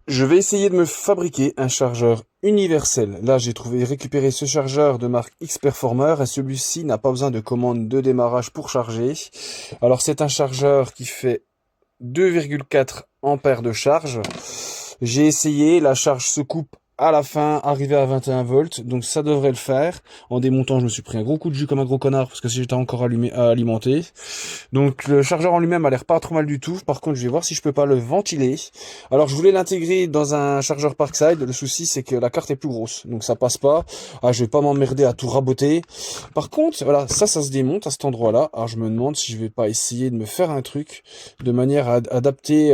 Je vais essayer de me fabriquer un chargeur universel. Là, j'ai récupéré ce chargeur de marque X-Performer et celui-ci n'a pas besoin de commande de démarrage pour charger. Alors, c'est un chargeur qui fait 2,4 ampères de charge. J'ai essayé, la charge se coupe à la fin, arrivé à 21 volts, donc ça devrait le faire. En démontant, je me suis pris un gros coup de jus comme un gros connard parce que si j'étais encore allumé à alimenter. Donc le chargeur en lui-même a l'air pas trop mal du tout. Par contre, je vais voir si je peux pas le ventiler. Alors je voulais l'intégrer dans un chargeur Parkside. Le souci c'est que la carte est plus grosse, donc ça passe pas. Ah, je vais pas m'emmerder à tout raboter. Par contre, voilà, ça se démonte à cet endroit-là. Alors je me demande si je vais pas essayer de me faire un truc de manière à adapter.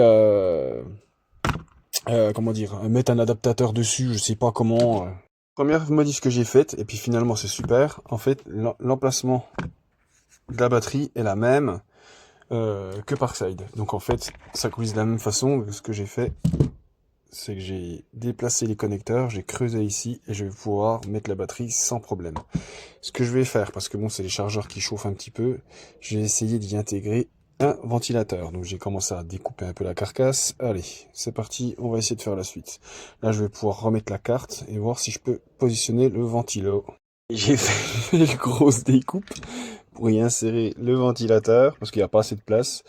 Comment dire, mettre un adaptateur dessus, je sais pas comment. Première modif que j'ai faite, et puis finalement c'est super. En fait, l'emplacement de la batterie est la même que Parkside. Donc en fait, ça coulisse de la même façon. Ce que j'ai fait, c'est que j'ai déplacé les connecteurs, j'ai creusé ici, et je vais pouvoir mettre la batterie sans problème. Ce que je vais faire, parce que bon, c'est les chargeurs qui chauffent un petit peu, je vais essayer d'y intégrer un ventilateur. Donc j'ai commencé à découper un peu la carcasse. Allez, c'est parti, on va essayer de faire la suite. Là, je vais pouvoir remettre la carte et voir si je peux positionner le ventilo. J'ai fait une grosse découpe pour y insérer le ventilateur parce qu'il n'y a pas assez de place.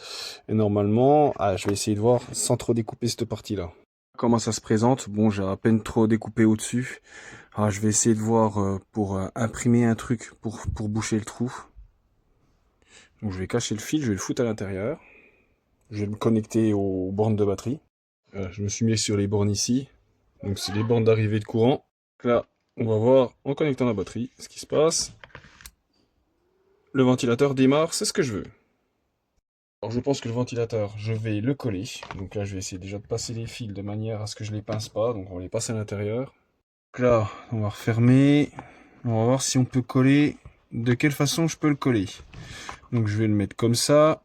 Et normalement, je vais essayer de voir sans trop découper cette partie-là. Comment ça se présente? Bon, j'ai à peine trop découpé au-dessus. Je vais essayer de voir pour imprimer un truc pour boucher le trou. Donc je vais cacher le fil, je vais le foutre à l'intérieur. Je vais me connecter aux bornes de batterie. Je me suis mis sur les bornes ici. Donc c'est les bornes d'arrivée de courant. Donc là, on va voir en connectant la batterie ce qui se passe. Le ventilateur démarre, c'est ce que je veux. Alors je pense que le ventilateur, je vais le coller. Donc là, je vais essayer déjà de passer les fils de manière à ce que je les pince pas. Donc on va les passer à l'intérieur. Donc là, on va refermer. On va voir si on peut coller. De quelle façon je peux le coller. Donc je vais le mettre comme ça.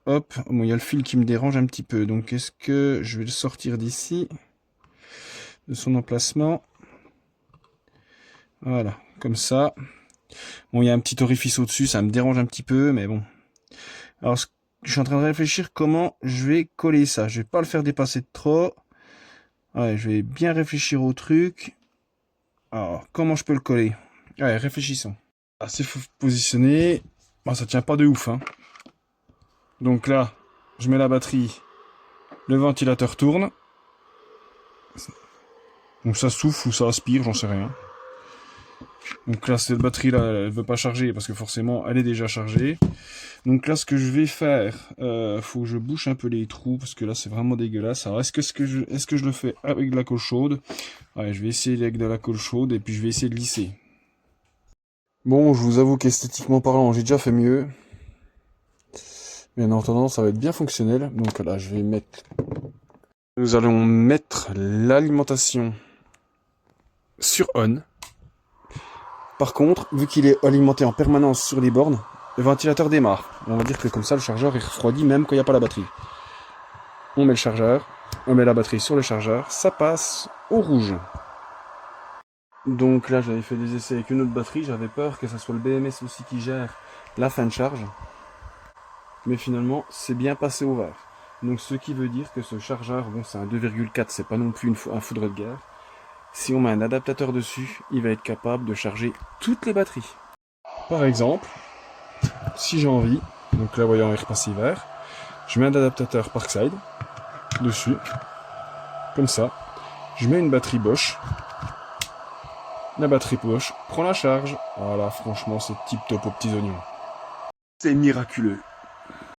Hop, bon, il y a le fil qui me dérange un petit peu. Donc est-ce que je vais le sortir d'ici, de son emplacement. Voilà, comme ça. Bon, il y a un petit orifice au-dessus, ça me dérange un petit peu, mais bon. Alors, je suis en train de réfléchir comment je vais coller ça. Je vais pas le faire dépasser de trop. Ouais, je vais bien réfléchir au truc. Alors, comment je peux le coller? Allez, réfléchissons. C'est positionné. Bon, ça tient pas de ouf, hein. Donc là, je mets la batterie. Le ventilateur tourne. Donc ça souffle ou ça aspire, j'en sais rien. Donc là, cette batterie-là, elle veut pas charger parce que forcément, elle est déjà chargée. Donc là, ce que je vais faire, faut que je bouche un peu les trous parce que là, c'est vraiment dégueulasse. Alors, est-ce que je le fais avec de la colle chaude? Ouais, je vais essayer avec de la colle chaude et puis je vais essayer de lisser. Bon, je vous avoue qu'esthétiquement parlant, j'ai déjà fait mieux. Mais en attendant, ça va être bien fonctionnel. Donc là, nous allons mettre l'alimentation sur on. Par contre, vu qu'il est alimenté en permanence sur les bornes, le ventilateur démarre. On va dire que comme ça, le chargeur est refroidi même quand il n'y a pas la batterie. On met le chargeur, on met la batterie sur le chargeur, ça passe au rouge. Donc là, j'avais fait des essais avec une autre batterie, j'avais peur que ça soit le BMS aussi qui gère la fin de charge. Mais finalement, c'est bien passé au vert. Donc ce qui veut dire que ce chargeur, bon c'est un 2,4, c'est pas non plus un foudre de guerre. Si on met un adaptateur dessus, il va être capable de charger toutes les batteries. Par exemple, si j'ai envie, donc là voyons, il est repassé vert, je mets un adaptateur Parkside dessus, comme ça, je mets une batterie Bosch, la batterie Bosch prend la charge, voilà, franchement c'est tip top aux petits oignons. C'est miraculeux.